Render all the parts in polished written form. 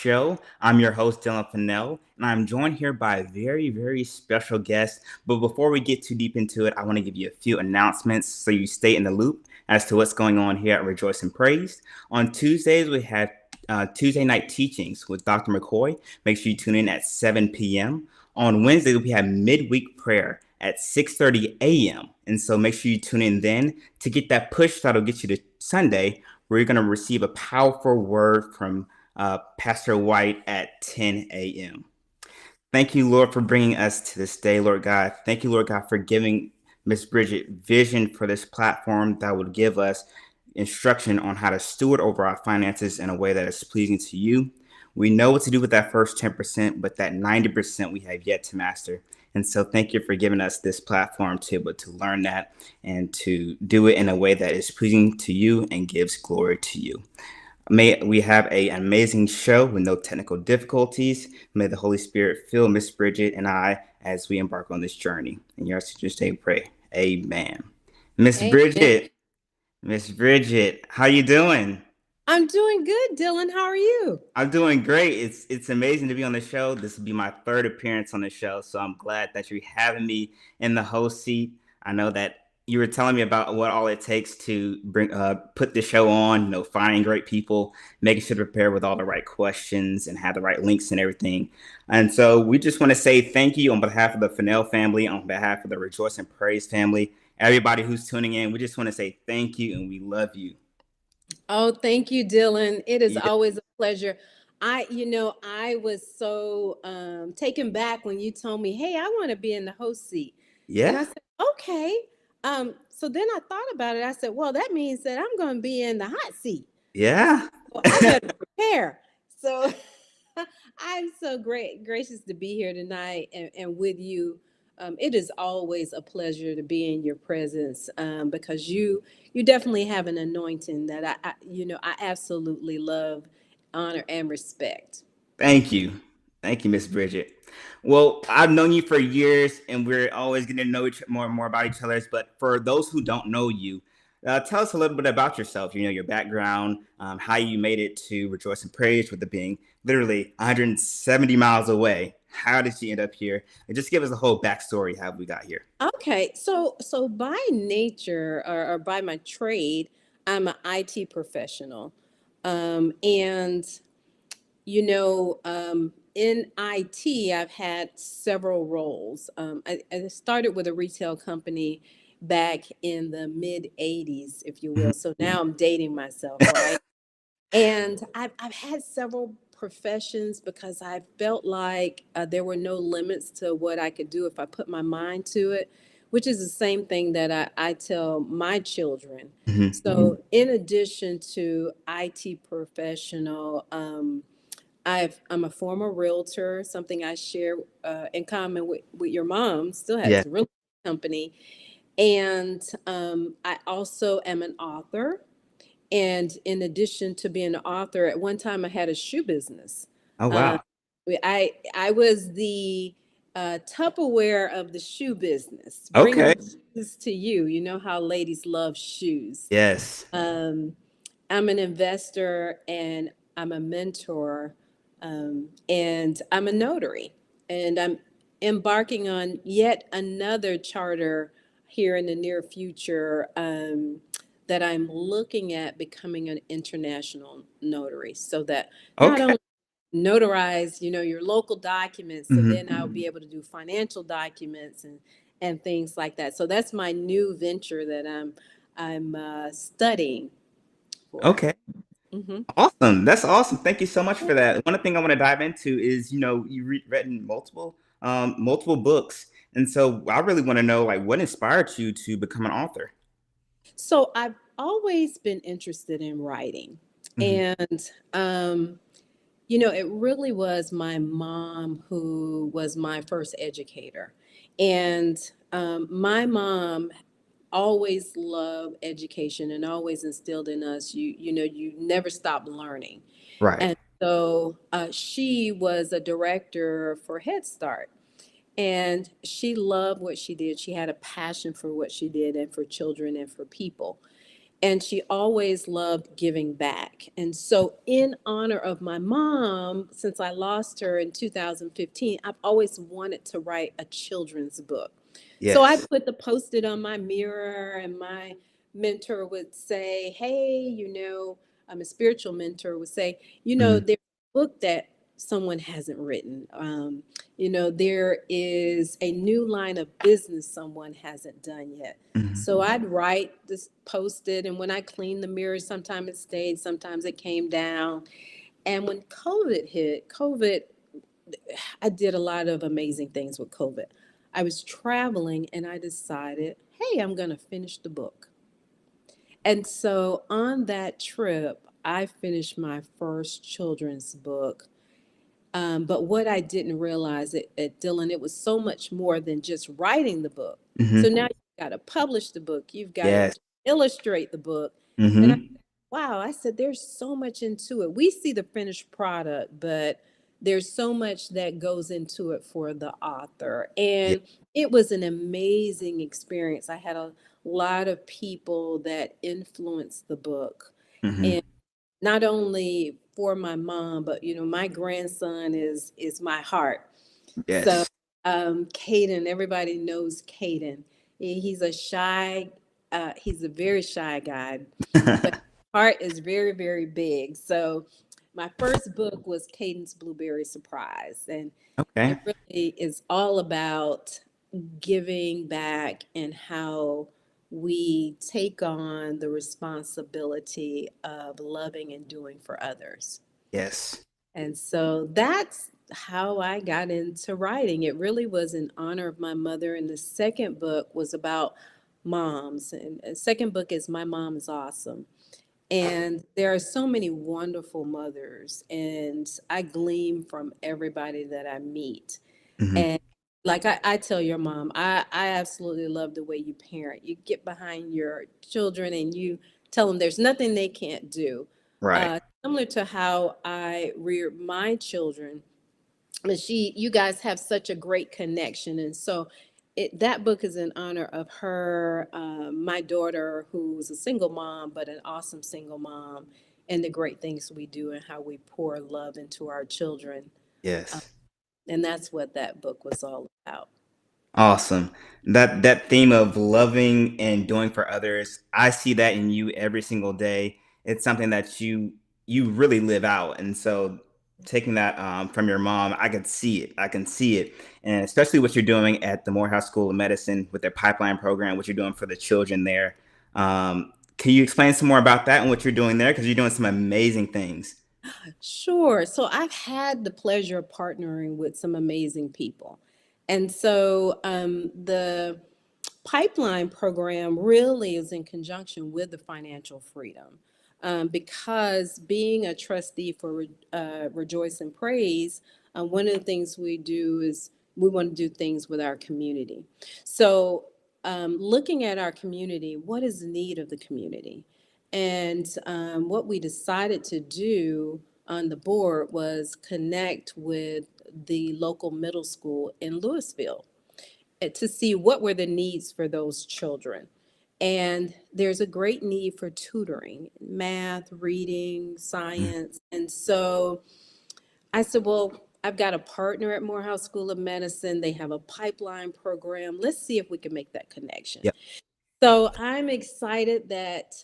show. I'm your host, Dylan Fennell, and I'm joined here by a very, very special guest. But before we get too deep into it, I want to give you a few announcements so you stay in the loop as to what's going on here at Rejoice and Praise. On Tuesdays, we have Tuesday night teachings with Dr. McCoy. Make sure you tune in at 7 p.m. On Wednesdays, we have midweek prayer at 6:30 a.m. And so make sure you tune in then to get that push that'll get you to Sunday, where you're going to receive a powerful word from Pastor White at 10 a.m. Thank you, Lord, for bringing us to this day, Lord God. Thank you, Lord God, for giving Miss Bridget vision for this platform that would give us instruction on how to steward over our finances in a way that is pleasing to you. We know what to do with that first 10%, but that 90% we have yet to master. And so thank you for giving us this platform to be able to learn that and to do it in a way that is pleasing to you and gives glory to you. May we have an amazing show with no technical difficulties. May the Holy Spirit fill Miss Bridget and I as we embark on this journey. In your sister's name, pray. Amen. Miss Amen. Bridget, Miss Bridget, how you doing? I'm doing good, Dylan. How are you? I'm doing great. It's amazing to be on the show. This will be my third appearance on the show, so I'm glad that you're having me in the host seat. I know that you were telling me about what all it takes to bring put the show on. Finding great people, making sure to prepare with all the right questions and have the right links and everything. And so we just want to say thank you on behalf of the Fennell family, on behalf of the Rejoice and Praise family, everybody who's tuning in. We just want to say thank you and we love you. Oh, thank you, Dylan. It is Yeah. always a pleasure. I was so taken back when you told me, "Hey, I want to be in the host seat," and Yeah. I said, "Okay." So then I thought about it. I said, "Well, that means that I'm going to be in the hot seat. Yeah. So I better prepare." So I'm so gracious to be here tonight and with you. It is always a pleasure to be in your presence because you definitely have an anointing that I absolutely love, honor, and respect. Thank you. Thank you, Miss Bridget. Well, I've known you for years, and we're always getting to know more and more about each other. But for those who don't know you, tell us a little bit about yourself. Your background, how you made it to Rejoice and Praise, with it being literally 170 miles away. How did you end up here? And just give us a whole backstory how we got here. Okay, so by nature or by my trade, I'm an IT professional, and in IT, I've had several roles. I started with a retail company back in the mid 80s, if you Mhm. will. So now I'm dating myself, right? And I've had several professions because I felt like there were no limits to what I could do if I put my mind to it, which is the same thing that I tell my children. Mhm. So, in addition to IT professional, I'm a former realtor, something I share in common with your mom, still Yeah. has a real company. And I also am an author. And in addition to being an author, at one time I had a shoe business. Oh Uh, wow. I was the Tupperware of the shoe business, Okay. bringing shoes to you. You know how ladies love shoes. Yes. Um, I'm an investor and I'm a mentor, and I'm a notary. And I'm embarking on yet another charter here in the near future, that I'm looking at becoming an international notary so that not Okay. only notarize, your local documents, and Hmm. then I'll be able to do financial documents and things like that. So that's my new venture that I'm studying for. Okay. Hmm. Awesome. That's awesome. Thank you so much for that. One thing I want to dive into is, written multiple books. And so I really want to know, like, what inspired you to become an author? So I've always been interested in writing, Hmm. and it really was my mom who was my first educator, and my mom always loved education and always instilled in us you never stop learning. Right. And so she was a director for Head Start, and she loved what she did. She had a passion for what she did and for children and for people. and she always loved giving back. And so, in honor of my mom, since I lost her in 2015, I've always wanted to write a children's book. So I Yes. put the post-it on my mirror, and my mentor would say, "Hey, I'm a spiritual mentor, would say, Hmm. there's a book that someone hasn't written. There is a new line of business someone hasn't done yet." Hmm. So I'd write this, post it, and when I cleaned the mirrors, sometimes it stayed, sometimes it came down. And when COVID hit, I did a lot of amazing things with COVID. I was traveling and I decided, hey, I'm going to finish the book. And so on that trip, I finished my first children's book. But what I didn't realize, Dylan, it was so much more than just writing the book. So Hmm. now you've got to publish the book, you've got to Yes. illustrate the book. And Hmm. wow, I said, there's so much into it. We see the finished product, but there's so much that goes into it for the author. Yeah. And it was an amazing experience. I had a lot of people that influenced the book. Hmm. And not only for my mom, but my grandson is my heart. So Yes. Caden, everybody knows Caden. He's a shy, he's a very shy guy, but heart is very, very big. So my first book was Caden's Blueberry Surprise, and Okay. it really is all about giving back and how we take on the responsibility of loving and doing for others. Yes. And so that's how I got into writing. It really was in honor of my mother. And the second book was about moms. And the second book is My Mom is Awesome. And there are so many wonderful mothers, and I glean from everybody that I meet. Hmm. And like I tell your mom, I absolutely love the way you parent. You get behind your children and you tell them there's nothing they can't do. Right. Similar to how I rear my children, but you guys have such a great connection. And so that book is in honor of her, my daughter, who's a single mom, but an awesome single mom, and the great things we do and how we pour love into our children. Uh, Yes. and that's what that book was all about. Awesome. That theme of loving and doing for others, I see that in you every single day. It's something that you really live out, and so taking that from your mom, I can see it. I can see it, and especially what you're doing at the Morehouse School of Medicine with their pipeline program, what you're doing for the children there. Can you explain some more about that and what you're doing there? Because you're doing some amazing things. Sure. So I've had the pleasure of partnering with some amazing people. And so the pipeline program really is in conjunction with the financial freedom, because being a trustee for Rejoice and Praise, one of the things we do is we want to do things with our community. So looking at our community, what is the need of the community? And what we decided to do on the board was connect with the local middle school in Louisville, to see what were the needs for those children. And there's a great need for tutoring, math, reading, Mhm. science. And so I said, well, I've got a partner at Morehouse School of Medicine. They have a pipeline program. Let's see if we can make that connection. Yep. So I'm excited that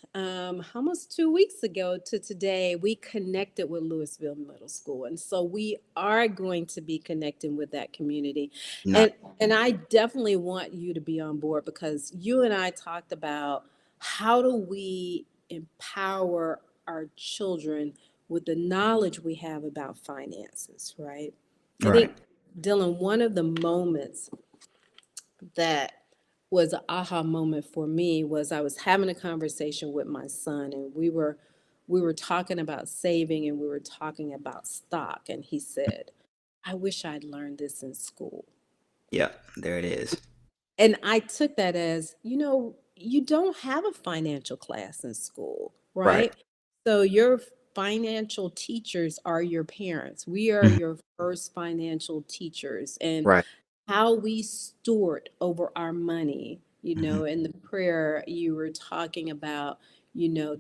almost 2 weeks ago to today, we connected with Louisville Middle School. And so we are going to be connecting with that community. Not. And I definitely want you to be on board, because you and I talked about how do we empower our children with the knowledge we have about finances, right? I Right. think, Dylan, one of the moments that was an aha moment for me was I was having a conversation with my son, and we were talking about saving, and we were talking about stock, and he said, I wish I'd learned this in school. Yep. There it is. And I took that as, you don't have a financial class in school, Right. right? So your financial teachers are your parents. We are Mhm. your first financial teachers. And Right. how we steward over our money, Mhm. in the prayer you were talking about,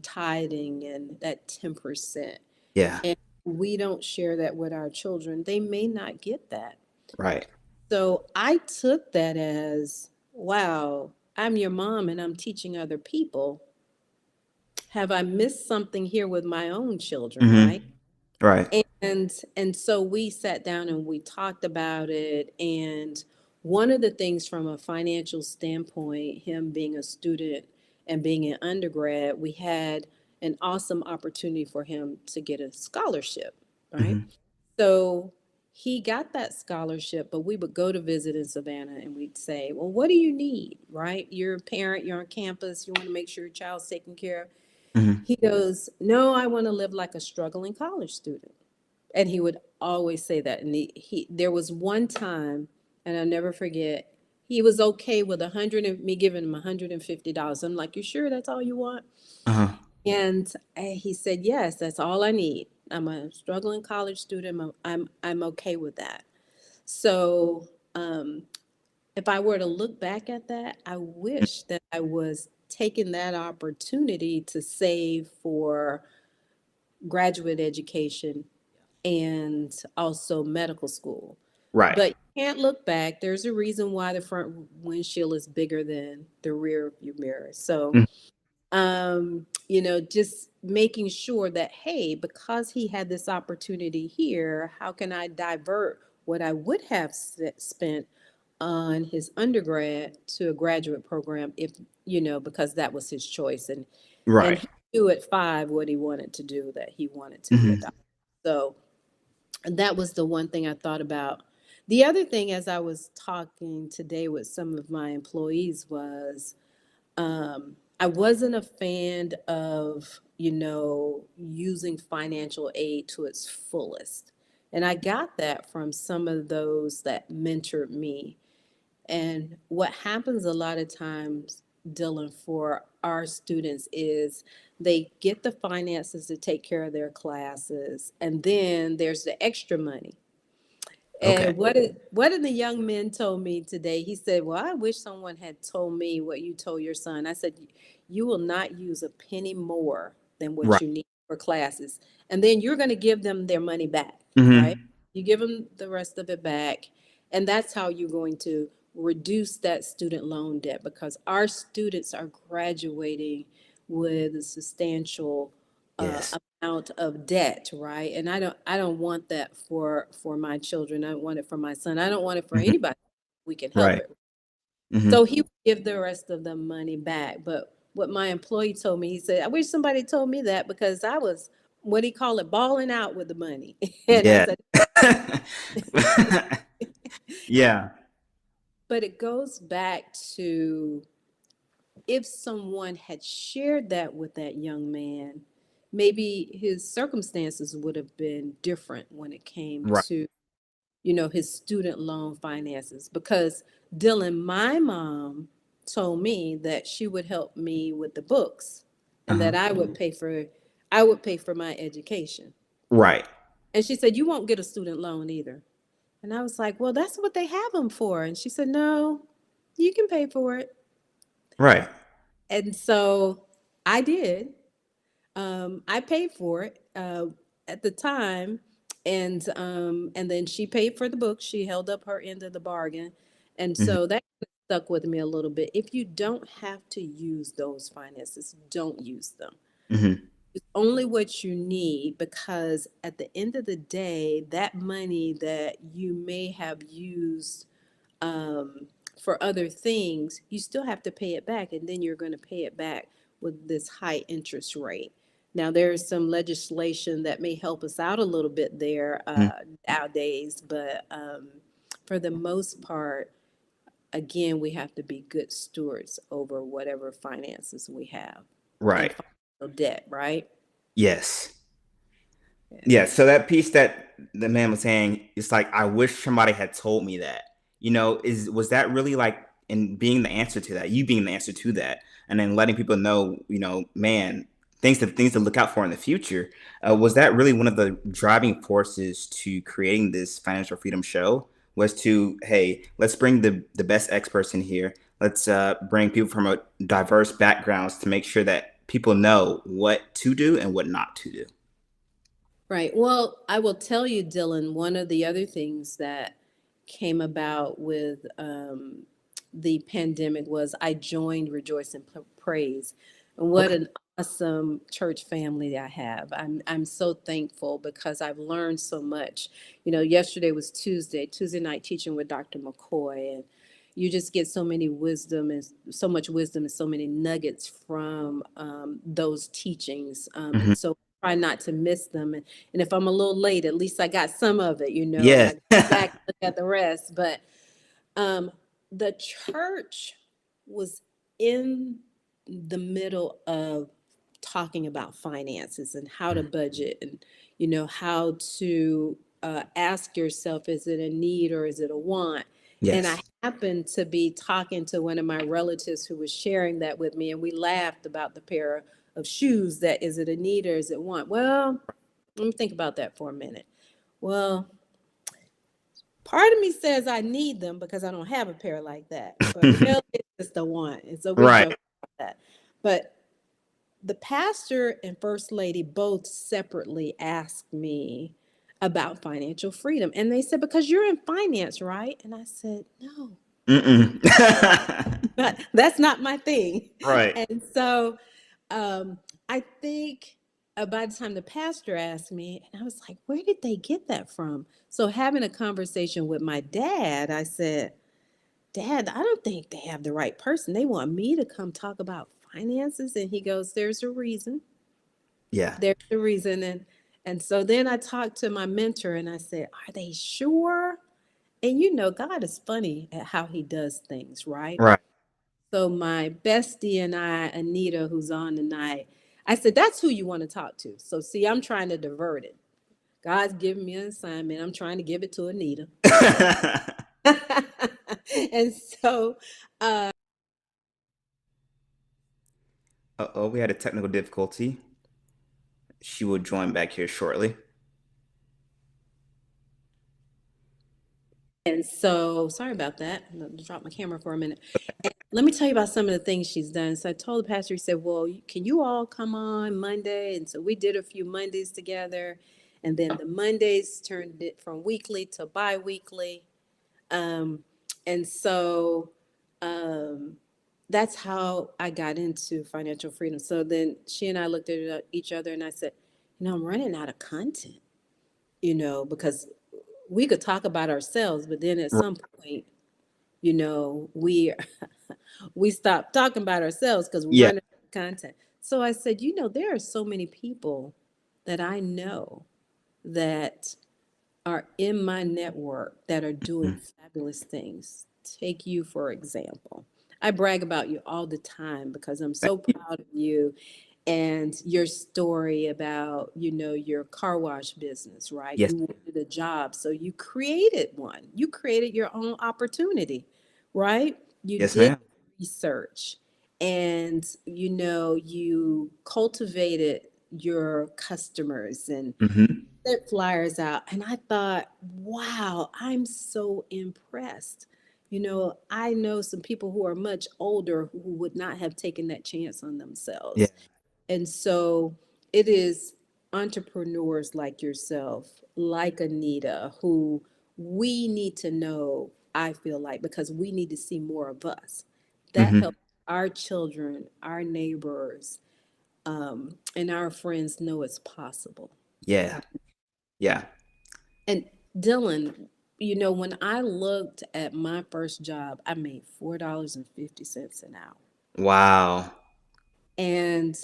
tithing and that 10%. Yeah. And we don't share that with our children. They may not get that. Right. So I took that as, wow, I'm your mom and I'm teaching other people. Have I missed something here with my own children, right? Mm-hmm. Right. And so we sat down and we talked about it. And one of the things from a financial standpoint, him being a student and being an undergrad, we had an awesome opportunity for him to get a scholarship, right? Mm-hmm. So he got that scholarship, but we would go to visit in Savannah and we'd say, well, what do you need, right? You're a parent, you're on campus, you want to make sure your child's taken care of. Mm-hmm. He goes, no, I want to live like a struggling college student. And he would always say that. And he there was one time, and I'll never forget, he was okay with me giving him $150. I'm like, you sure that's all you want? Uh-huh. And he said, yes, that's all I need. I'm a struggling college student. I'm okay with that. So if I were to look back at that, I wish that I was taking that opportunity to save for graduate education and also medical school. Right. But you can't look back. There's a reason why the front windshield is bigger than the rear view mirror. So, Mm. just making sure that, hey, because he had this opportunity here, how can I divert what I would have spent on his undergrad to a graduate program if, because that was his choice. And Right. he knew at 5 what he wanted to do, that he wanted to be a Mm-hmm. doctor. So that was the one thing I thought about. The other thing, as I was talking today with some of my employees, was I wasn't a fan of, using financial aid to its fullest. And I got that from some of those that mentored me. And what happens a lot of times, Dylan, for our students is they get the finances to take care of their classes, and then there's the extra money. Okay. And what did the young man told me today? He said, "Well, I wish someone had told me what you told your son." I said, "You will not use a penny more than what Right. you need for classes, and then you're going to give them their money back, right? Mm-hmm. You give them the rest of it back, and that's how you're going to reduce that student loan debt, because our students are graduating with a substantial Yes. amount of debt, right? And I don't want that for my children. I don't want it for my son. I don't want it for Mm-hmm. anybody. We can help Right. it. Mm-hmm. So he would give the rest of the money back. But what my employee told me, he said, I wish somebody told me that, because I was, what he call it, balling out with the money. And I Yeah. said, Yeah. but it goes back to, if someone had shared that with that young man, maybe his circumstances would have been different when it came Right. to, his student loan finances. Because, Dylan, my mom told me that she would help me with the books and Uh-huh. that I would pay for my education. Right. And she said, you won't get a student loan either. And I was like, well, that's what they have them for. And she said, no, you can pay for it. Right. And so I did. I paid for it at the time, and then she paid for the book. She held up her end of the bargain, and Mm-hmm. so that stuck with me a little bit. If you don't have to use those finances, don't use them. Mm-hmm. It's only what you need, because at the end of the day, that money that you may have used um, for other things, you still have to pay it back, and then you're going to pay it back with this high interest rate. Now, there's some legislation that may help us out a little bit there nowadays, but for the most part, again, we have to be good stewards over whatever finances we have and Right. financial debt, right? Yes. Yeah. Yeah, so that piece that the man was saying, it's like I wish somebody had told me that. Is was that really like in being the answer to that, you being the answer to that, and then letting people know, man, things to look out for in the future. Was that really one of the driving forces to creating this financial freedom show? Was to, hey, let's bring the best experts in here. Let's bring people from a diverse backgrounds to make sure that people know what to do and what not to do. Right. Well, I will tell you, Dylan, one of the other things that came about with the pandemic was I joined Rejoice and Praise. And what Okay. an awesome church family I have. I'm so thankful because I've learned so much. You know, yesterday was Tuesday night teaching with Dr. McCoy, and you just get so many wisdom and so much wisdom and so many nuggets from those teachings. Mhm. And so try not to miss them. And if I'm a little late, at least I got some of it, you know, and Yes. I go back and look at the rest. But um, the church was in the middle of talking about finances and how to budget and, you know, how to ask yourself, is it a need or is it a want? And I Yes. happened to be talking to one of my relatives who was sharing that with me, and we laughed about the pair of shoes that is it a need or is it want? Well, let me think about that for a minute. Well, part of me says I need them because I don't have a pair like that, but really it's just a want. And so we Right. joke about that. But the pastor and first lady both separately asked me about financial freedom. And they said, because you're in finance, right? And I said, no, Mm-mm. but that's not my thing. Right. And so I think by the time the pastor asked me, and I was like, where did they get that from? So having a conversation with my dad, I said, Dad, I don't think they have the right person. They want me to come talk about finances. And he goes, there's a reason. Yeah. There's a reason. And so then I talked to my mentor and I said, are they sure? And you know, God is funny at how he does things, right? Right. So my bestie and I, Anita, who's on tonight, I said, that's who you want to talk to. So see, I'm trying to divert it. God's giving me an assignment. I'm trying to give it to Anita. And so Uh-oh, we had a technical difficulty. She will join back here shortly. sorry about that. I'm gonna drop my camera for a minute. And let me tell you about some of the things she's done. So I told the pastor, he said, well, can you all come on Monday? And so we did a few Mondays together. And then the Mondays turned it from weekly to bi-weekly. Um, and so um, that's how I got into financial freedom. So then she and I looked at each other and I said, you know, I'm running out of content, you know, because we could talk about ourselves, but then at Right. some point, you know, we stopped talking about ourselves because we're Yeah. running out of content. So I said, you know, there are so many people that I know that are in my network that are doing Mhm. fabulous things. Take you, for example. I brag about you all the time because I'm Thank so you. proud of you and your story about, you know, your car wash business, right? Yes. You wanted a job, so you created one. You created your own opportunity, right? You Yes, did ma'am. research and, you know, you cultivated your customers and Hmm. sent flyers out. And I thought, wow, I'm so impressed. You know, I know some people who are much older who would not have taken that chance on Yeah. themselves. And so it is entrepreneurs like yourself, like Anita, who we need to know, I feel like, because we need to see more of us. That Hmm. helps our children, our neighbors, and our friends know it's possible. Yeah. Yeah. And Dylan, you know, when I looked at my first job, I made $4.50 an hour. Wow. And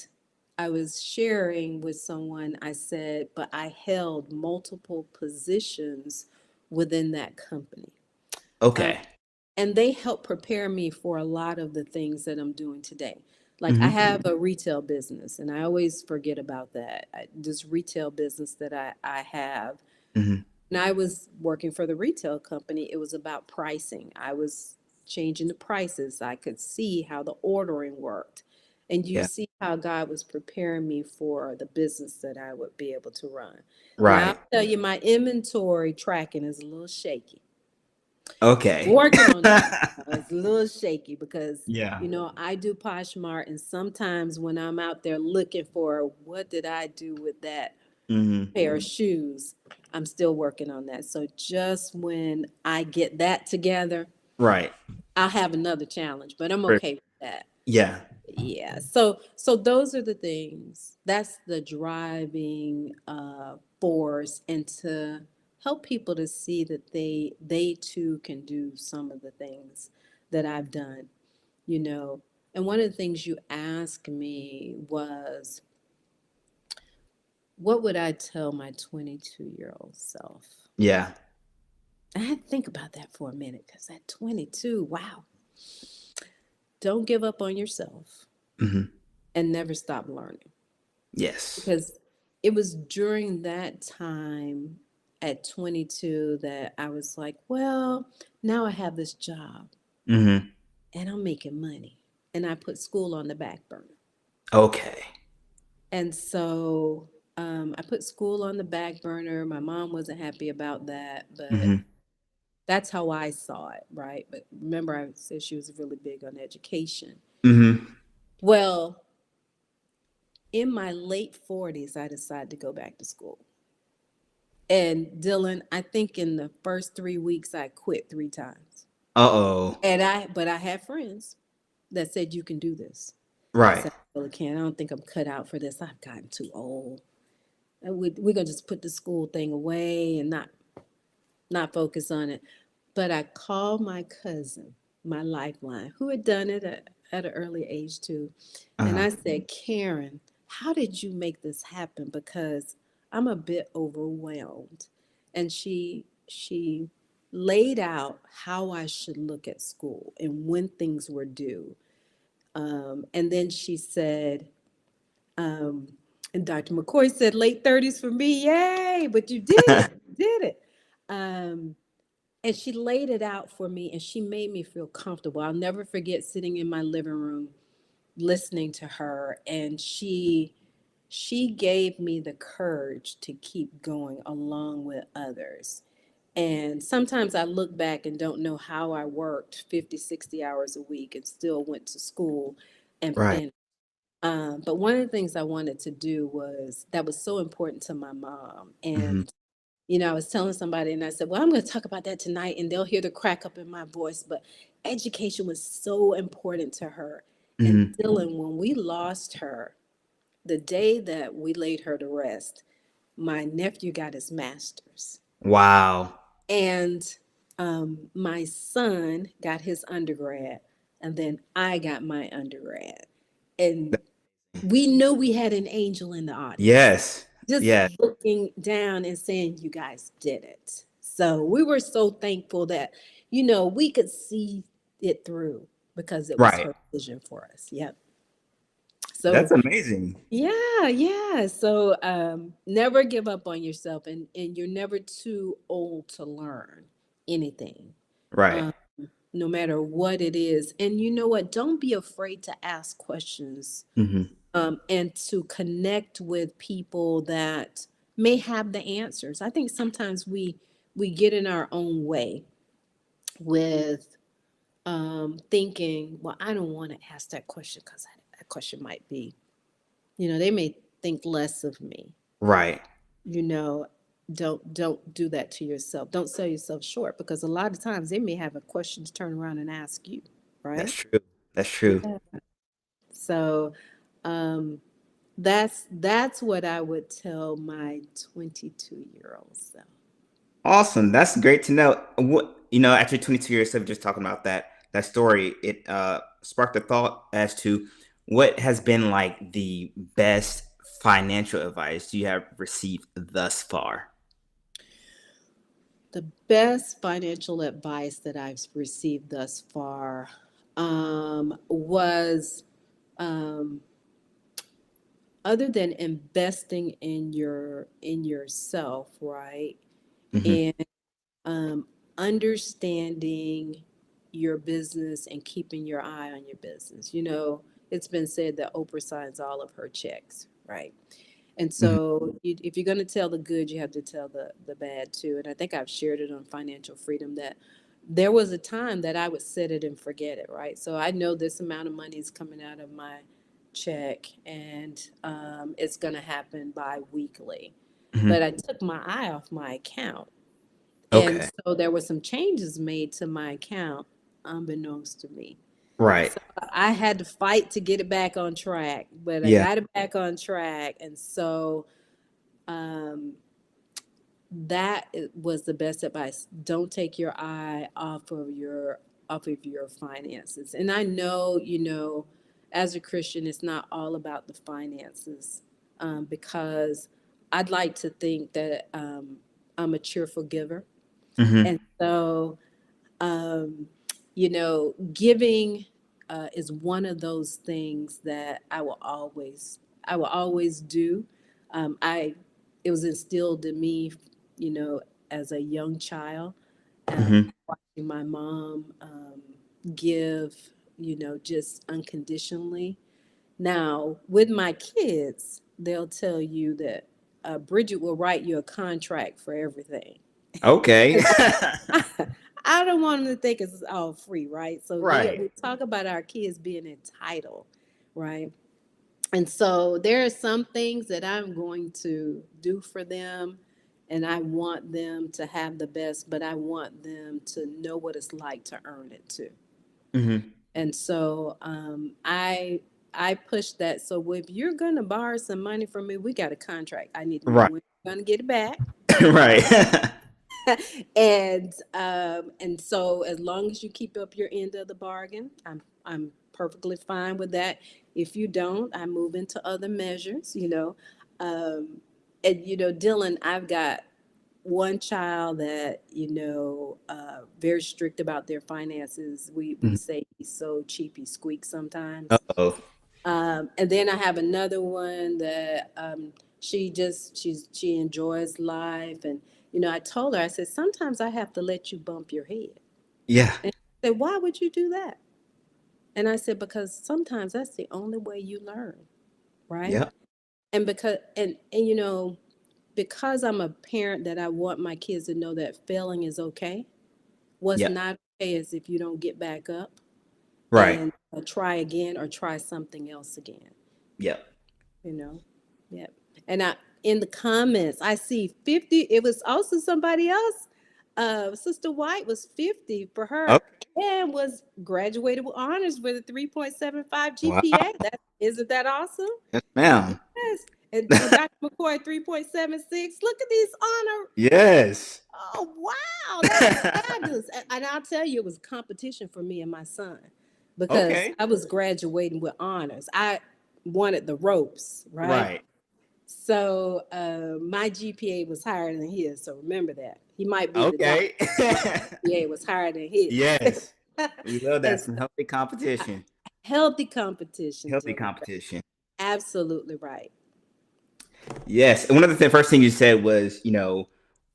I was sharing with someone, I said, but I held multiple positions within that company. Um, Okay. and they helped prepare me for a lot of the things that I'm doing today. Like I Hmm. have a retail business, and I always forget about that. This retail business that I have. Hmm. And I was working for the retail company. It was about pricing. I was changing the prices. I could see how the ordering worked. And you Yeah. see how God was preparing me for the business that I would be able to run. Now, I'll Right. tell you, my inventory tracking is a little shaky. Okay. Working on that. It's a little shaky because, Yeah. I do Poshmark, and sometimes when I'm out there looking for what did I do with that Hmm. pair of shoes, I'm still working on that. So just when I get that together, Right. I'll have another challenge, but I'm For- okay with that. Yeah. Yeah. So those are the things. That's the driving force, and to help people to see that they too can do some of the things that I've done, you know. And one of the things you asked me was, what would I tell my 22-year-old self? Yeah. I had to think about that for a minute because at 22, wow, don't give up on yourself Hmm. and never stop learning. Yes. Because it was during that time at 22 that I was like, well, now I have this job Hmm. and I'm making money. And I put school on the back burner. Okay. And so I put school on the back burner. My mom wasn't happy about that, but Hmm. that's how I saw it, right? But remember, I said she was really big on education. Hmm. Well, in my late 40s, I decided to go back to school. And Dylan, I think in the first 3 weeks, I quit 3 times. Uh-oh. But I had friends that said, you can do this. I Right. said, I really can't. I don't think I'm cut out for this. I've gotten too old. And we're going to just put the school thing away and not focus on it. But I called my cousin, my lifeline, who had done it at an early age too. And Uh-huh. I said, Karen, how did you make this happen? Because I'm a bit overwhelmed. And she laid out how I should look at school and when things were due. And then she said, um, and Dr. McCoy said, late 30s for me, yay, but you did it, you did it. Um, and she laid it out for me and she made me feel comfortable. I'll never forget sitting in my living room listening to her, and she gave me the courage to keep going along with others. And sometimes I look back and don't know how I worked 50, 60 hours a week and still went to school and Right. finished. But one of the things I wanted to do was that was so important to my mom. Hmm. And I was telling somebody and I said, well, I'm going to talk about that tonight and they'll hear the crack up in my voice. But education was so important to her. And Hmm. Dylan, when we lost her, the day that we laid her to rest, my nephew got his master's. Wow. And my son got his undergrad. And then I got my undergrad. And we knew we had an angel in the audience, Yes. just Yeah. looking down and saying, you guys did it. So we were so thankful that, we could see it through because it was Right. her vision for us. Yep. That's So amazing. yeah, yeah. So never give up on yourself, and you're never too old to learn anything, Right. um, no matter what it is. And you know what? Don't be afraid to ask questions, Hmm. and to connect with people that may have the answers. I think sometimes we get in our own way with thinking, well, I don't want to ask that question because that question might be, they may think less of me. Right. You know, don't do that to yourself. Don't sell yourself short because a lot of times they may have a question to turn around and ask you, That's right? true. That's true. Yeah. So um, that's what I would tell my 22-year-old self. Awesome. That's great to know. After 22 years of just talking about that story, it sparked a thought as to what has been like the best financial advice you have received thus far. The best financial advice that I've received thus far was um, other than investing in yourself, right? Hmm. And understanding your business and keeping your eye on your business. It's been said that Oprah signs all of her checks, right? And Hmm. so if you're going to tell the good, you have to tell the bad too. And I think I've shared it on Financial Freedom that there was a time that I would set it and forget it, right? So I know this amount of money is coming out of my check, and it's going to happen bi-weekly. But Hmm. I took my eye off my account. And Okay. so there were some changes made to my account unbeknownst to me. Right. So I had to fight to get it back on track, but I Yeah. got it back on track. And so um, was the best advice. Don't take your eye off of your finances. And I know, as a Christian, it's not all about the finances, because I'd like to think that I'm a cheerful giver. And Hmm. so, giving is one of those things that I will always do. I It was instilled in me, you know, as a young child, Hmm. watching my mom give, just unconditionally. Now, with my kids, they'll tell you that Bridget will write you a contract for everything. Okay. I don't want them to think it's all free, right? So Right. we talk about our kids being entitled, right? And so there are some things that I'm going to do for them, and I want them to have the best, but I want them to know what it's like to earn it too. Hmm. And so I push that. So if you're gonna borrow some money from me, we got a contract. I need to know Right. when you're gonna get it back. Right. And so as long as you keep up your end of the bargain, I'm perfectly fine with that. If you don't, I move into other measures. Um, and Dylan, I've got one child that very strict about their finances. We Mhm. say he's so cheap he squeaks sometimes. Uh-oh. And then I have another one that she enjoys life. And I told her, I said, sometimes I have to let you bump your head. Yeah. And she said, why would you do that? And I said, because sometimes that's the only way you learn, right? Yep. And because I'm a parent that I want my kids to know that failing is okay. What's Yep. not okay is if you don't get back up Right. and try again or try something else again. Yep. you know. Yep. And in the comments, I see 50. It was also somebody else. Sister White was 50 for her Okay. and was graduated with honors with a 3.75 Wow. GPA. That isn't that awesome? Yes, ma'am. Yes. And Dr. McCoy 3.76. Look at these honor. Yes. Oh wow, that's fabulous. And I'll tell you, it was a competition for me and my son because Okay. I was graduating with honors. I wanted the ropes, right? Right. So my GPA was higher than his. So remember that. He might be the doctor, Okay. but my GPA was higher than his. Yes. We love And that. so, Some healthy uh, competition. healthy competition, Healthy Dylan. competition. Absolutely right. Yes. And one of the first things you said was,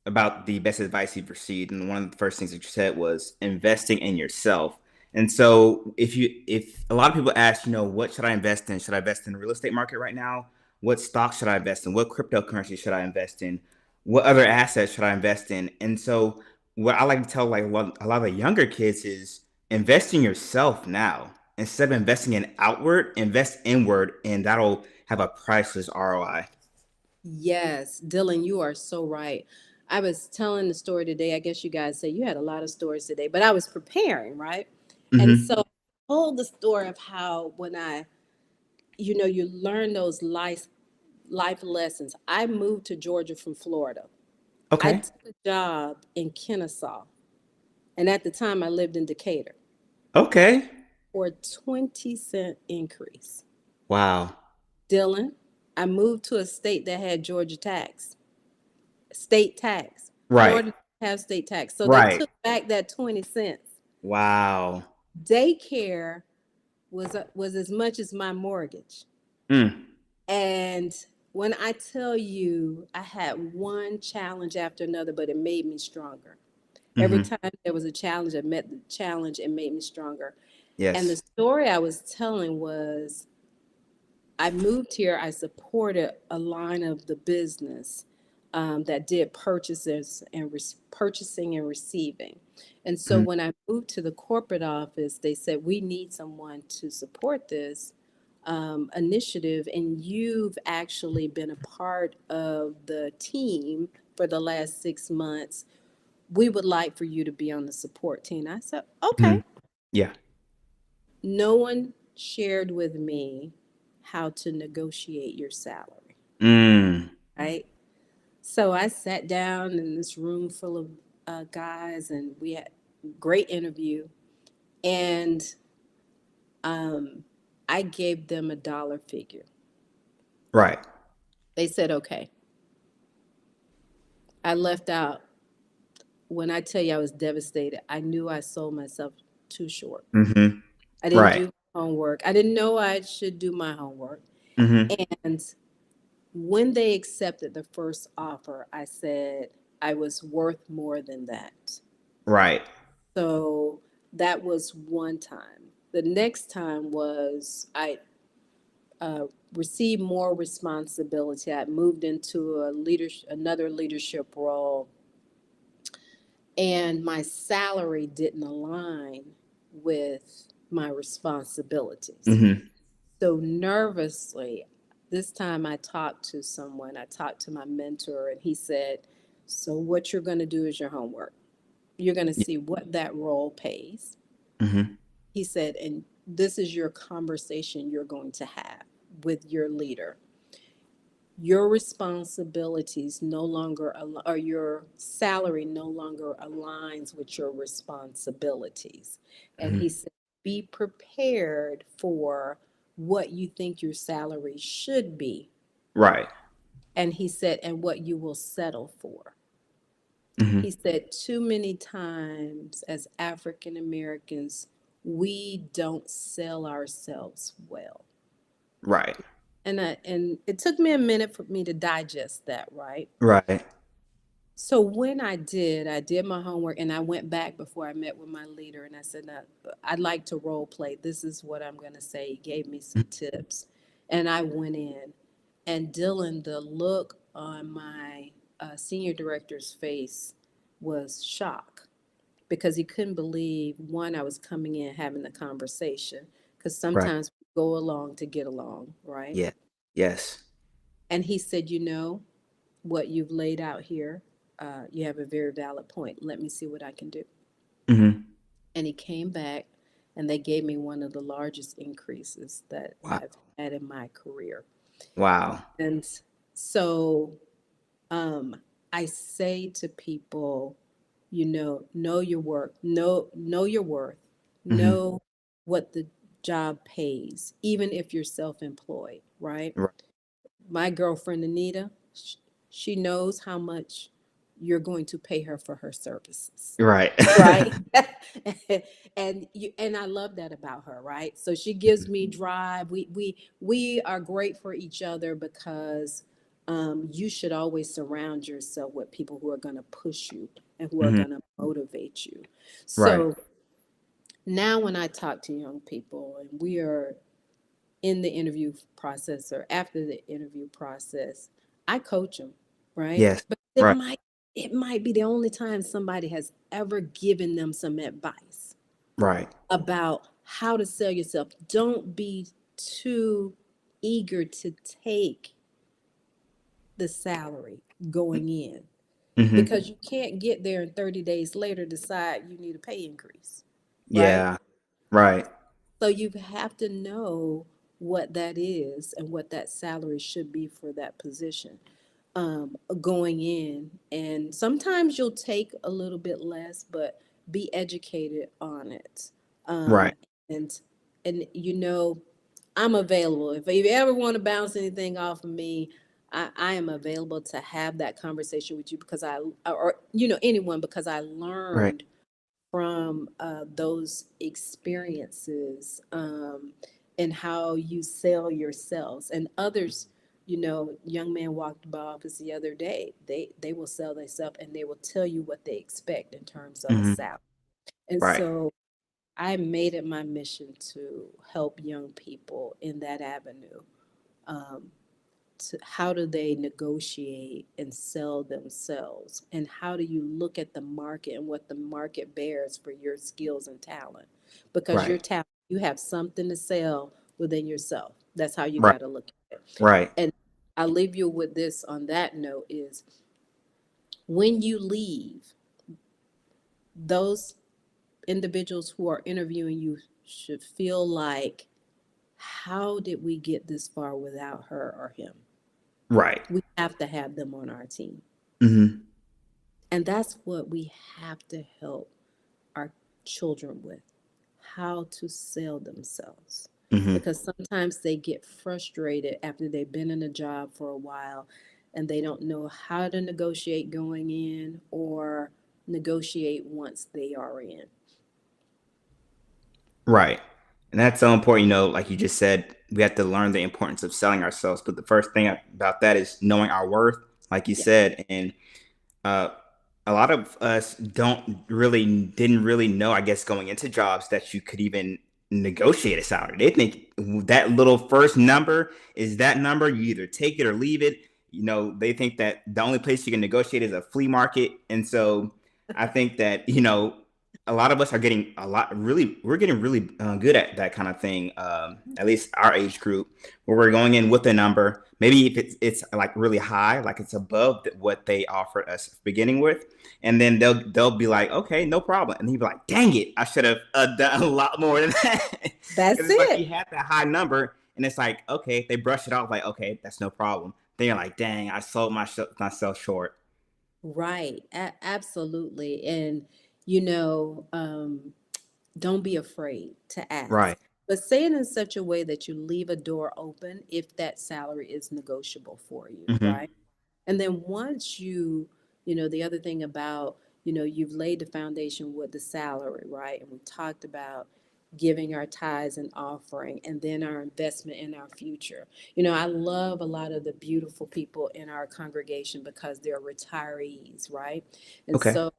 about the best advice you've received. And one of the first things that you said was investing in yourself. And so if a lot of people ask, what should I invest in? Should I invest in the real estate market right now? What stocks should I invest in? What cryptocurrency should I invest in? What other assets should I invest in? And so what I like to tell like a lot of the younger kids is invest in yourself now. Instead of investing in outward, invest inward, and that'll have a priceless ROI. Yes, Dylan, you are so right. I was telling the story today. I guess you guys say you had a lot of stories today, but I was preparing, right? And so Hmm. I told the story of how when you learn those life lessons. I moved to Georgia from Florida. I Okay. took a job in Kennesaw, and at the time I lived in Decatur Okay. for a 20-cent increase. Wow. Dylan, I moved to a state that had Georgia tax, state tax. Right. Florida didn't have state tax. So they Right. took back that 20 cents. Wow. Daycare was as much as my mortgage. Mm. And when I tell you I had one challenge after another, but it made me stronger. Every Hmm. time there was a challenge, I met the challenge and made me stronger. And the Yes. story I was telling was I moved here, I supported a line of the business. that did purchasing and receiving. And so Mhm. when I moved to the corporate office, they said, we need someone to support this initiative. And you've actually been a part of the team for the last 6 months. We would like for you to be on the support team. I said, okay. Mhm. Yeah. No one shared with me how to negotiate your salary, Mm. right? So I sat down in this room full of guys, and we had a great interview. And um, I gave them a dollar figure. Right. They said, okay. I left out, when I tell you I was devastated, I knew I sold myself too short. Mhm. I didn't Right. do my homework. I didn't know I should do my homework. Mhm. And when they accepted the first offer, I said I was worth more than that. Right. So that was one time. The next time was I uh, received more responsibility. I moved into another leadership role, and my salary didn't align with my responsibilities. Mhm. So nervously, this time I talked to someone. I talked to my mentor, and he said, "So what you're going to do is your homework. You're going to Yeah. see what that role pays." Mhm. He said, and this is your conversation you're going to have with your leader. Your responsibilities no longer, or your salary no longer aligns with your responsibilities. And he Mhm. said, be prepared for what you think your salary should be. Right. And he said, and what you will settle for. He Mhm. said, too many times as African Americans, we don't sell ourselves well. Right. And it took me a minute for me to digest that, right? Right. So when I did my homework, and I went back before I met with my leader, and I said, "Now, I'd like to role play. This is what I'm going to say." He gave me some tips, and I went in, and Dylan, the look on my senior director's face was shock, because he couldn't believe, one, I was coming in having the conversation, because Right. sometimes we go along to get along, right? Yeah. Yes. And he said, what you've laid out here, you have a very valid point. Let me see what I can do. Mhm. And he came back, and they gave me one of the largest increases that Wow. I've had in my career. Wow. And so um, I say to people, know your work, know your worth, Mhm. know what the job pays, even if you're self-employed, right? Right. My girlfriend Anita, she knows how much you're going to pay her for her services, Right. right? And I love that about her, right? So she gives me drive. We are great for each other, because you should always surround yourself with people who are going to push you and who are Mhm. going to motivate you. Right. So now when I talk to young people, and we are in the interview process or after the interview process, I coach them, right? Yes. But Right. it might be the only time somebody has ever given them some advice Right. about how to sell yourself. Don't be too eager to take the salary going in, Mhm. because you can't get there and 30 days later decide you need a pay increase, right? Yeah. Right. So you have to know what that is and what that salary should be for that position, going in. And sometimes you'll take a little bit less, but be educated on it. Right. And I'm available. If you ever want to bounce anything off of me, I am available to have that conversation with you, because or anyone, because I Right. learned from those experiences, and how you sell yourselves and others. Young man walked by office the other day. They will sell themselves, and they will tell you what they expect in terms of a Mhm. salary. And Right. so I made it my mission to help young people in that avenue, um, how do they negotiate and sell themselves, and how do you look at the market and what the market bears for your skills and talent, because your Right. talent, you have something to sell within yourself. That's how you Right. got to look at it. Right. And I'll leave you with this on that note is, when you leave, those individuals who are interviewing you should feel like, how did we get this far without her or him? Right. We have to have them on our team. Hmm. And that's what we have to help our children with, how to sell themselves. Hmm. Because sometimes they get frustrated after they've been in a job for a while and they don't know how to negotiate going in or negotiate once they are in. Right. And that's so important. Like you just said, we have to learn the importance of selling ourselves. But the first thing about that is knowing our worth, like you Yeah, said. And uh, a lot of us didn't really know, I guess, going into jobs that you could even negotiate a salary. They think that little first number is that number. You either take it or leave it. They think that the only place you can negotiate is a flea market. And so I think that, a lot of us are getting we're getting really good at that kind of thing. At least our age group, where we're going in with a number. Maybe if it's like really high, like it's above what they offered us beginning with, and then they'll be like, okay, no problem, and he'll be like, dang it, I should have done a lot more than that, because that's it's like it. you had that high number, and it's like, okay, they brush it off like, okay, that's no problem. Then you're like, dang, I sold myself short. Right. Absolutely. And, you know, don't be afraid to ask, Right. but say it in such a way that you leave a door open if that salary is negotiable for you, Hmm. right? And then once the other thing about, you've laid the foundation with the salary, right? And we talked about giving our tithes and offering and then our investment in our future. I love a lot of the beautiful people in our congregation because they're retirees, right? And Okay. so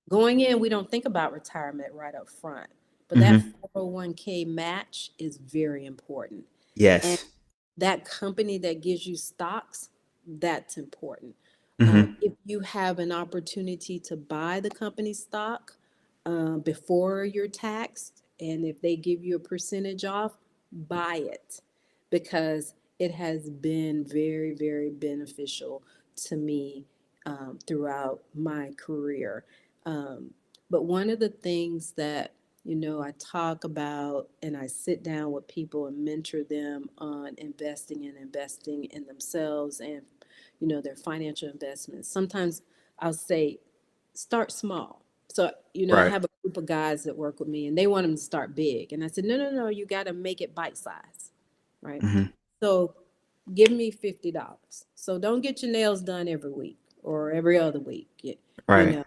going in, we don't think about retirement right up front, but that Hmm. 401k match is very important. And Yes. that company that gives you stocks, that's important. Hmm. If you have an opportunity to buy the company stock before you're taxed, and if they give you a percentage off, buy it, because it has been very, very beneficial to me throughout my career. Um, but one of the things that I talk about and I sit down with people and mentor them on investing in themselves and, their financial investments. Sometimes I'll say, start small. So, I Right. have a group of guys that work with me and they want them to start big. And I said, no, no, no, you got to make it bite size, right? Hmm. So give me $50. So don't get your nails done every week or every other week. You Right.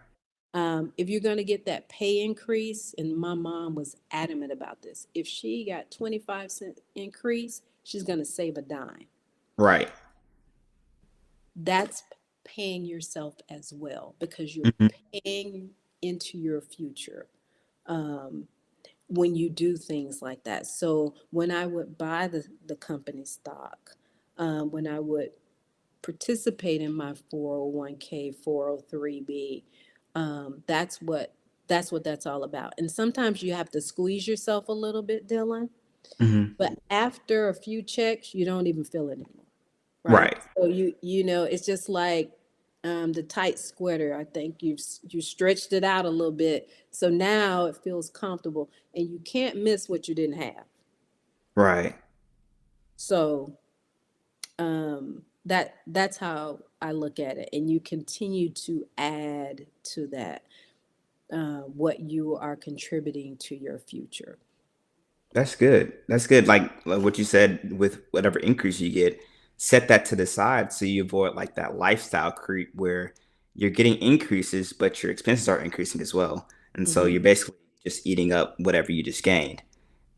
know, if you're going to get that pay increase, and my mom was adamant about this, if she got 25-cent increase, she's going to save a dime. Right. That's paying yourself as well because you're Hmm. paying into your future um, when you do things like that. So when I would buy the company stock, when I would participate in my 401k, 403b. That's what that's all about. And sometimes you have to squeeze yourself a little bit, Dylan. Hmm. But after a few checks, you don't even feel it anymore, right? Right. So it's just like the tight sweater. I think you stretched it out a little bit, so now it feels comfortable, and you can't miss what you didn't have. Right. So that's how I look at it, and you continue to add to that what you are contributing to your future. That's good. That's good. Like what you said, with whatever increase you get, set that to the side so you avoid like that lifestyle creep where you're getting increases, but your expenses are increasing as well. And so Hmm. you're basically just eating up whatever you just gained.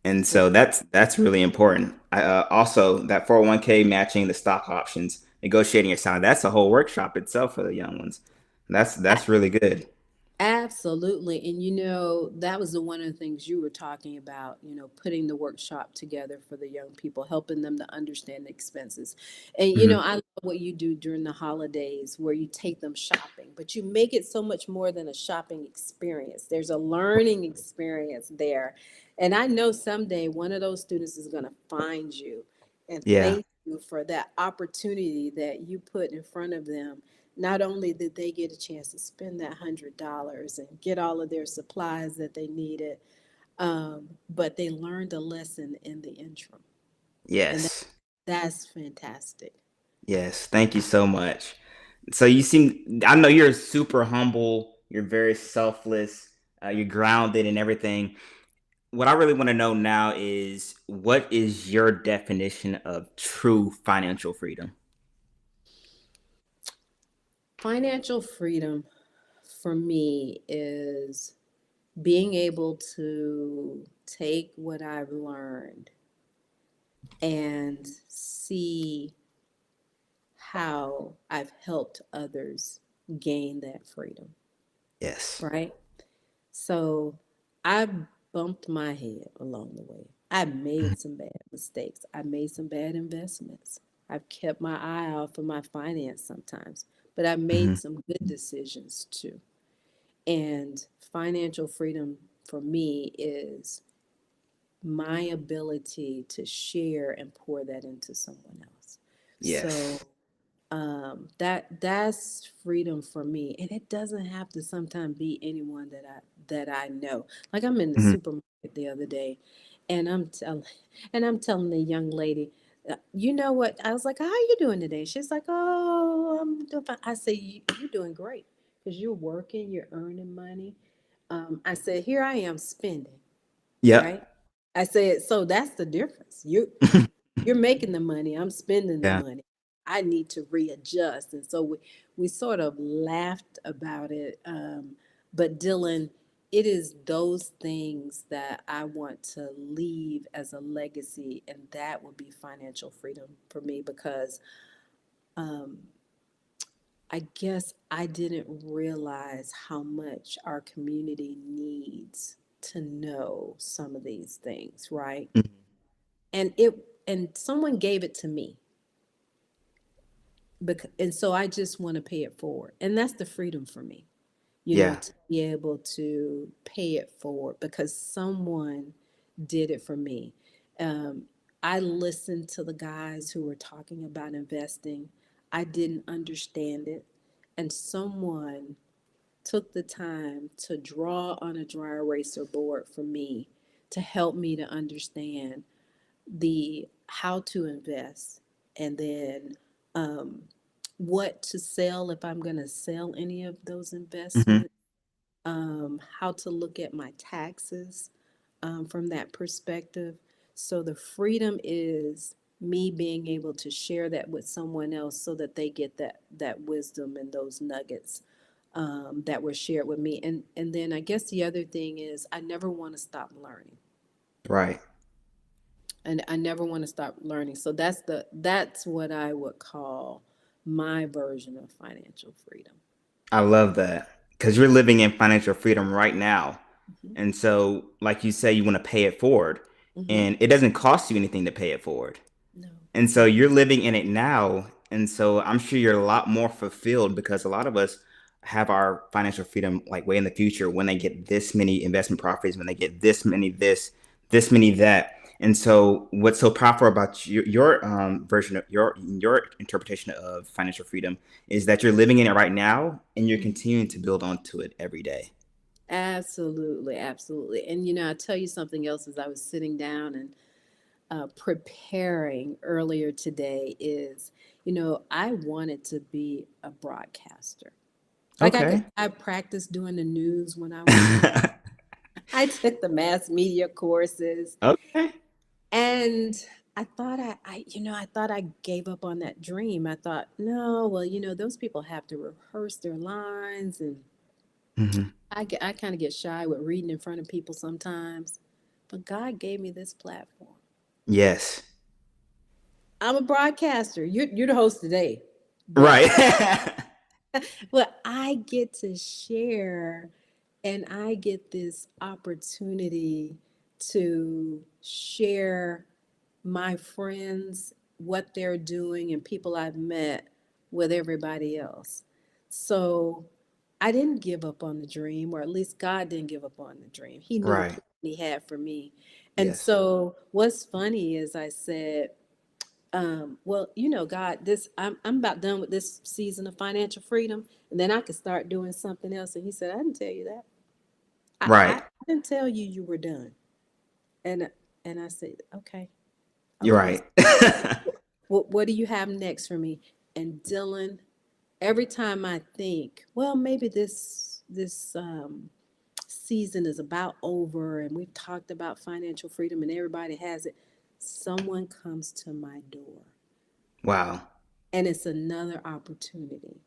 And so that's really important. Also, that 401k matching the stock options, negotiating your salary, that's a whole workshop itself for the young ones. That's really good. Absolutely. And that was one of the things you were talking about, putting the workshop together for the young people, helping them to understand the expenses. And, Hmm. I love what you do during the holidays where you take them shopping, but you make it so much more than a shopping experience. There's a learning experience there. And I know someday one of those students is going to find you and Yeah. thank you for that opportunity that you put in front of them. Not only did they get a chance to spend that $100 and get all of their supplies that they needed, but they learned a lesson in the interim, and Yes. that's fantastic. Yes. Thank you so much. So you seem, I know you're super humble, you're very selfless, you're grounded and everything. What I really want to know now is what is your definition of true financial freedom? Financial freedom for me is being able to take what I've learned and see how I've helped others gain that freedom, Yes. right? So I bumped my head along the way. I Mhm. made some bad mistakes. I made some bad investments. I've kept my eye out for my finance sometimes, but I Mhm. made some good decisions too. And financial freedom for me is my ability to share and pour that into someone else. So Yes. that's freedom for me, and it doesn't have to sometimes be anyone that I know. Like I'm in the Mhm. supermarket the other day, and I'm telling the young lady, you know what? I was like, "How are you doing today?" She's like, "Oh, I'm doing fine." I say, You're doing great because you're working, you're earning money." I said, "Here I am spending, right?" Yep. I said, "So that's the difference. You're making the money, I'm spending the Yeah. money. I need to readjust." And so we sort of laughed about it. But Dylan, it is those things that I want to leave as a legacy, and that would be financial freedom for me because um, I guess I didn't realize how much our community needs to know some of these things, right? Mhm. And someone gave it to me, and so I just want to pay it forward. And that's the freedom for me, Yeah. to be able to pay it forward because someone did it for me. Um, I listened to the guys who were talking about investing. I didn't understand it. And someone took the time to draw on a dry eraser board for me to help me to understand the how to invest, and then um, what to sell if I'm going to sell any of those Mhm. investments, how to look at my taxes from that perspective. So the freedom is me being able to share that with someone else so that they get that wisdom and those nuggets that were shared with me. And then I guess the other thing is I never want to stop learning. Right. And I never want to stop learning. So that's what I would call my version of financial freedom. I love that because you're living in financial freedom right now. Hmm. And so, like you say, you want to pay it forward, Hmm. and it doesn't cost you anything to pay it forward. No, And so you're living in it now. And so I'm sure you're a lot more fulfilled because a lot of us have our financial freedom like way in the future when they get this many investment profits, when they get this many this many that. And so what's so powerful about your version of your interpretation of financial freedom is that you're living in it right now and you're hmm, continuing to build onto it every day. absolutely, absolutely. And I'll tell you something else as I was sitting down and preparing earlier today is, I wanted to be a broadcaster. Like Okay. I practiced doing the news when I was young. I took the mass media courses. Okay. And I thought I gave up on that dream. I thought, no, well, those people have to rehearse their lines, and Hmm. I kind of get shy with reading in front of people sometimes. But God gave me this platform. Yes. I'm a broadcaster. You're the host today, but Right. but I get to share. And I get this opportunity to share my friends, what they're doing, and people I've met with everybody else. So I didn't give up on the dream, or at least God didn't give up on the dream. He knew the Right. plan He had for me. And Yes. so what's funny is I said, well, God, I'm about done with this season of financial freedom, and then I could start doing something else. And He said, I didn't tell you that. I Right. didn't tell you you were done. And and I said, okay, You're okay. right. What do you have next for me? And Dylan, every time I think, well, maybe this season is about over, and we've talked about financial freedom, and everybody has it, someone comes to my door, Wow. and it's another opportunity.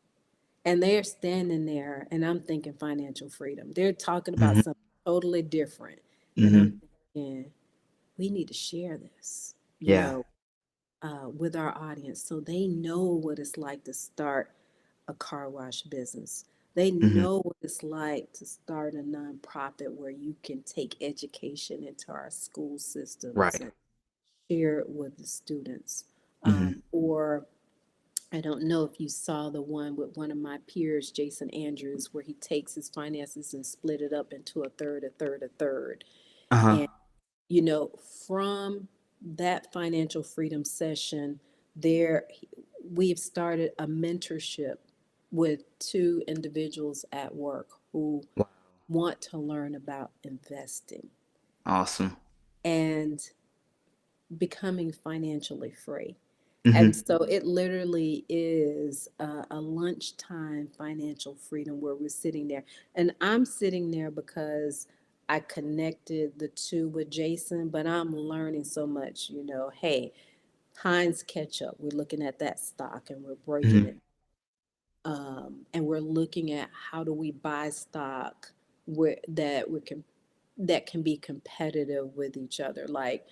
And they're standing there, and I'm thinking financial freedom. They're talking about Hmm. something totally different. And I'm Hmm. thinking, we need to share this, Yeah. with our audience so they know what it's like to start a car wash business. They Hmm. know what it's like to start a nonprofit where you can take education into our school systems Right. and share it with the students. Hmm. Or I don't know if you saw the one with one of my peers, Jason Andrews, where he takes his finances and split it up into a third, a third, a third. Uh-huh. And, you know, from that financial freedom session, there we've started a mentorship with two individuals at work who Wow. want to learn about investing Awesome. and becoming financially free. And Hmm. so it literally is a lunchtime financial freedom where we're sitting there. And I'm sitting there because I connected the two with Jason, but I'm learning so much. Hey, Heinz ketchup, we're looking at that stock and we're breaking Hmm. it. And we're looking at how do we buy stock where, that can be competitive with each other, like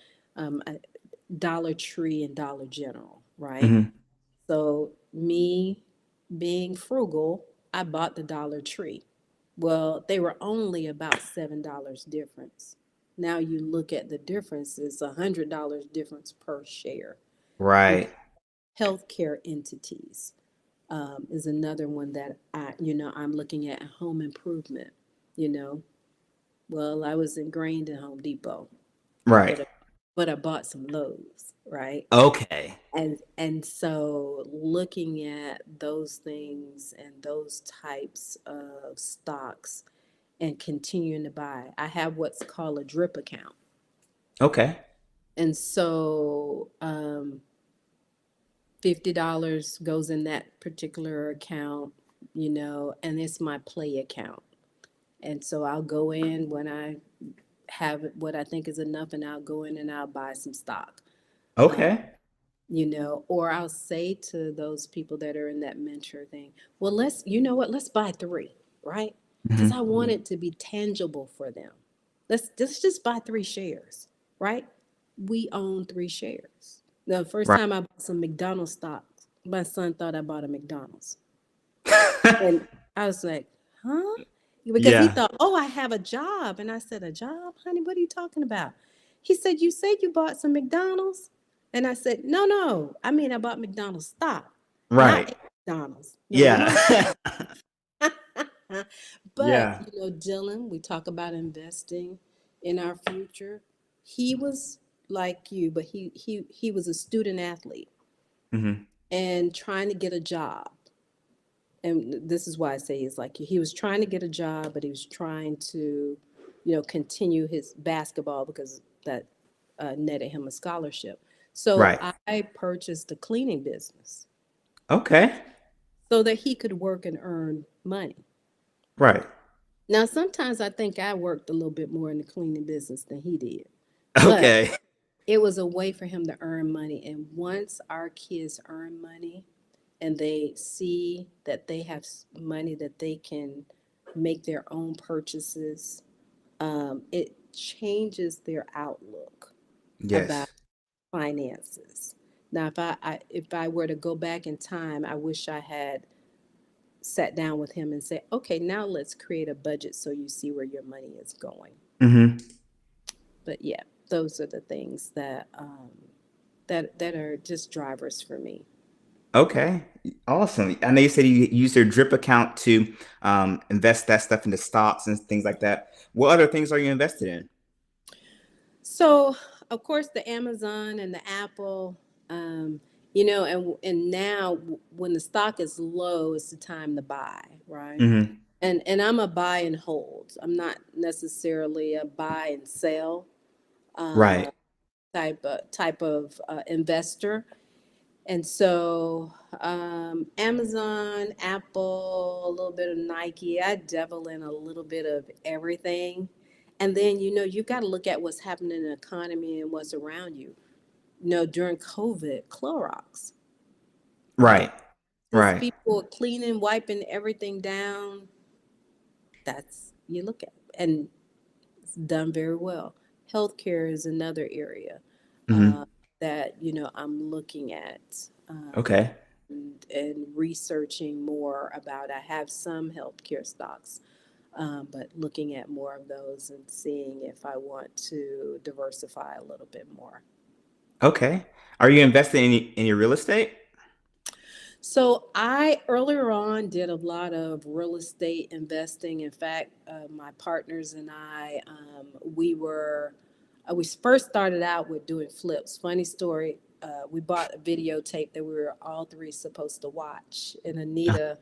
Dollar Tree and Dollar General, right? Hmm. So, me being frugal, I bought the Dollar Tree. Well, they were only about $7 difference. Now you look at the difference, it's $100 difference per share. You Right. Healthcare entities is another one that I'm looking at home improvement. You know, well, I was ingrained in Home Depot, Right. but I bought some Lowe's, right? Okay. And so looking at those things and those types of stocks and continuing to buy. I have what's called a drip account. Okay. And so $50 goes in that particular account, and it's my play account. And so I'll go in when I have what I think is enough, and I'll go in and I'll buy some stock. Uh, Okay. or I'll say to those people that are in that mentor thing, well, let's buy three, right? Because I Hmm. want it to be tangible for them. Let's just buy three shares, right? We own three shares. The first Right. time I bought some McDonald's stock, my son thought I bought a McDonald's. And I was like, huh? Because he Yeah. thought, oh, I have a job. And I said, a job, honey? What are you talking about? He said, you said you bought some McDonald's? And I said, no, no. I mean, I bought McDonald's stock, not Right. McDonald's. Yeah. No. But, Yeah. Dylan, we talk about investing in our future. He was like you, but he was a student athlete Hmm. and trying to get a job. And this is why I say he's like he was trying to get a job, but he was trying to, continue his basketball because that netted him a scholarship. So Right. I purchased a cleaning business Okay. so that he could work and earn money. Right. Now, sometimes I think I worked a little bit more in the cleaning business than he did, but Okay. it was a way for him to earn money. And once our kids earn money, and they see that they have money that they can make their own purchases, it changes their outlook about Yes. finances. Now, if I were to go back in time, I wish I had sat down with him and said, okay, now let's create a budget so you see where your money is going. Hmm. But yeah, those are the things that that are just drivers for me. Okay, awesome. I know you said you use your drip account to invest that stuff into stocks and things like that. What other things are you invested in? So, of course, the Amazon and the Apple, um, and now when the stock is low, it's the time to buy, right? Hmm. And I'm a buy and hold. I'm not necessarily a buy and sell Right. uh, type of investor. And so, Amazon, Apple, a little bit of Nike. I dabble in a little bit of everything. And then, you've got to look at what's happening in the economy and what's around you. During COVID, Clorox, right? Right. Since Right. people are cleaning, wiping everything down, that's you look at. And it's done very well. Healthcare is another area uh, Hmm. that, I'm looking at. Okay. And researching more about. I have some healthcare stocks, but looking at more of those and seeing if I want to diversify a little bit more. Okay. Are you investing in any real estate? So I earlier on did a lot of real estate investing. In fact, my partners and I, we first started out with doing flips. Funny story. We bought a videotape that we were all three supposed to watch, and Anita,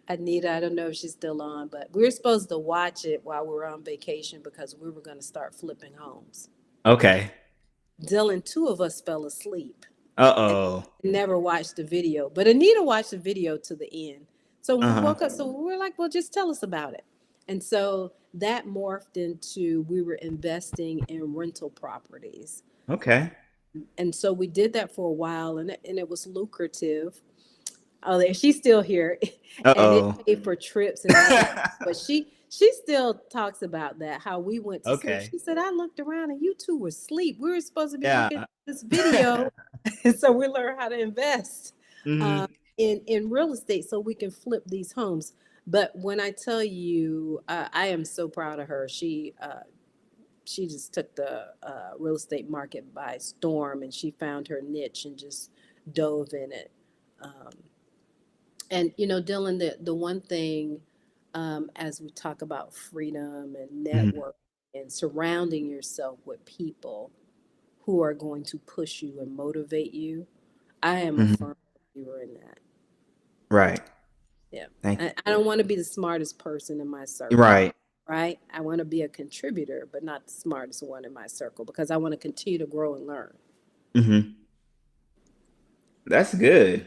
I don't know if she's still on, but we were supposed to watch it while we were on vacation because we were going to start flipping homes. Okay. Dylan, two of us fell asleep and Uh-oh. never watched the video, but Anita watched the video to the end. So when we Uh-huh. woke up, so we were like, well, just tell us about it. And so that morphed into we were investing in rental properties. Okay. And so we did that for a while, and it was lucrative. Oh, she's still here, and it Uh-oh. paid for trips and all that. But she still talks about that how we went to sleep. Okay. She said, "I looked around and you two were asleep. We were supposed to be Yeah. looking at this video, and so we learned how to invest uh, Hmm. in real estate so we can flip these homes." But when I tell you, I am so proud of her. She just took the real estate market by storm, and she found her niche and just dove in it. Um, and Dylan, the one thing, as we talk about freedom and Hmm. network and surrounding yourself with people who are going to push you and motivate you, I am a Hmm. firm believer in that. Right. Yeah. Thank I don't want to be the smartest person in my you. circle, Right. right? I want to be a contributor, but not the smartest one in my circle because I want to continue to grow and learn. Hmm. That's good.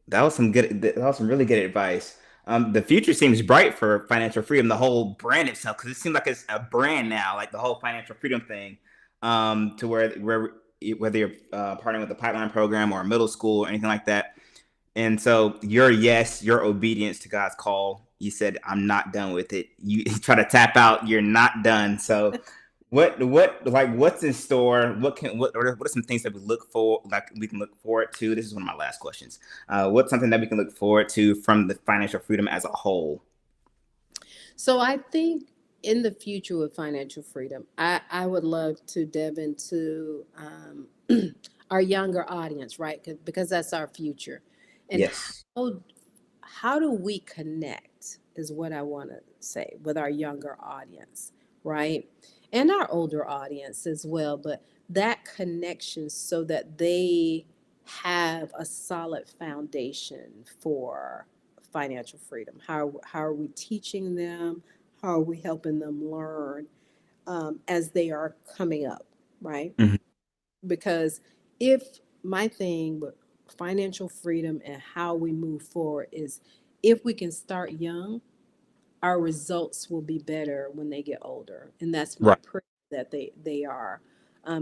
That was some really good advice. The future seems bright for financial freedom, the whole brand itself, because it seems like it's a brand now, like the whole financial freedom thing. To where whether you're partnering with a pipeline program or a middle school or anything like that. And so your yes, your obedience to God's call, you said, I'm not done with it. You try to tap out, you're not done. So what's in store? What are some things that we look for, like we can look forward to? This is one of my last questions. What's something that we can look forward to from the financial freedom as a whole? So I think in the future with financial freedom, I would love to dive into our younger audience, right? Because that's our future. And Yes. how do we connect is what I want to say with our younger audience, right? And our older audience as well, but that connection so that they have a solid foundation for financial freedom. How are we teaching them? How are we helping them learn as they are coming up, right? Hmm. Because if my thing with financial freedom and how we move forward is if we can start young, our results will be better when they get older. And that's my Right. prayer that they are,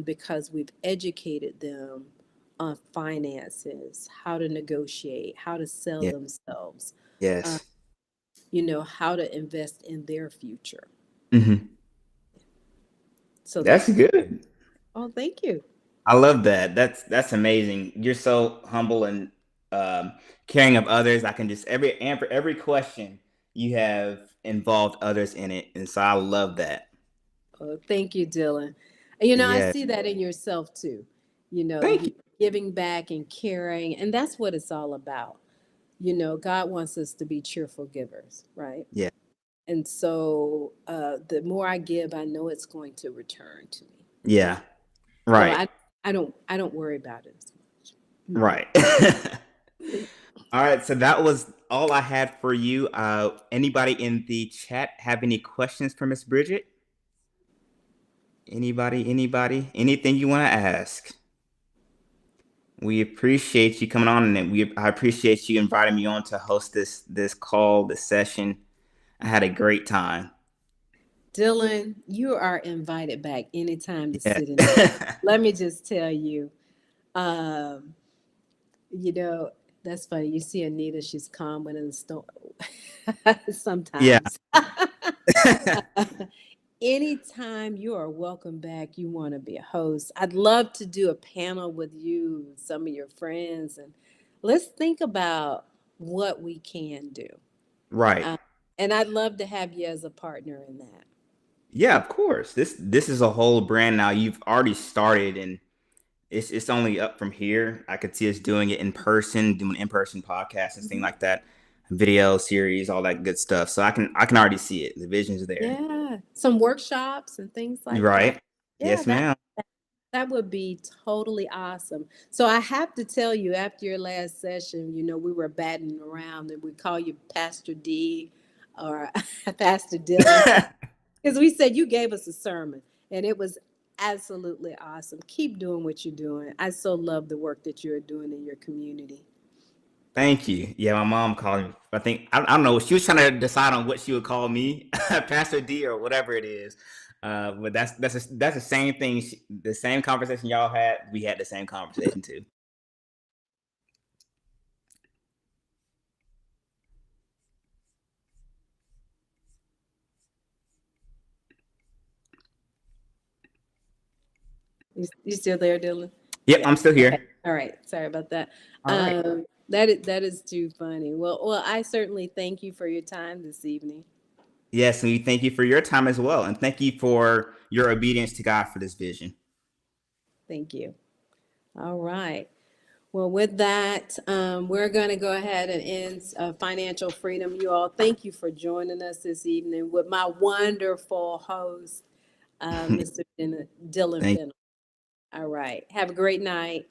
because we've educated them on finances, how to negotiate, how to sell Yeah. themselves, uh, Yes. how to invest in their future. Hmm. So That's that's, good. oh, thank you. I love that. That's amazing. You're so humble and caring of others. I can just every question you have involved others in it, and so I love that. Oh, thank you, Dylan. I Yeah, see that in yourself too. thank you. Giving back and caring, and that's what it's all about. God wants us to be cheerful givers, right? Yeah, And so the more I give, I know it's going to return to me. yeah, So right, I don't worry about it as much. right. All right, so that was all I had for you. Anybody in the chat have any questions for Miss Bridget? Anybody? Anything you want to ask? We appreciate you coming on, and I appreciate you inviting me on to host this call, this session. I had a great time. Dylan, you are invited back anytime to Yeah. sit in the. Let me just tell you, um, you know, that's funny. You see Anita, she's calm when in the storm. Yeah. Sometimes. Anytime you are welcome back, you want to be a host. I'd love to do a panel with you, some of your friends, and let's think about what we can do. Right. Uh, and I'd love to have you as a partner in that. Yeah, of course. This is a whole brand now. You've already started, and it's only up from here. I could see us doing it in person, doing in-person podcasts and things Mhm. like that, video series, all that good stuff. So I can already see it. The vision's there. Yeah, some workshops and things like that. Right. Yeah, Yes, ma'am. that would be totally awesome. So I have to tell you, after your last session, we were batting around and we call you Pastor D or Pastor Dylan because we said you gave us a sermon and it was absolutely awesome. Keep doing what you're doing. I so love the work that you're doing in your community. Thank you. Yeah, my mom called me. I don't know. She was trying to decide on what she would call me, Pastor D or whatever it is. But that's the same thing. The same conversation y'all had. We had the same conversation too. You still there, Dylan? Yep, Yeah. I'm still Okay. here. All right. Sorry about that. All right. That is too funny. Well, I certainly thank you for your time this evening. Yes, and we thank you for your time as well, and thank you for your obedience to God for this vision. Thank you. All right. Well, with that, we're going to go ahead and end Financial Freedom. You all, thank you for joining us this evening with my wonderful host, Mr. Dylan Thank Fennell. All right. Have a great night.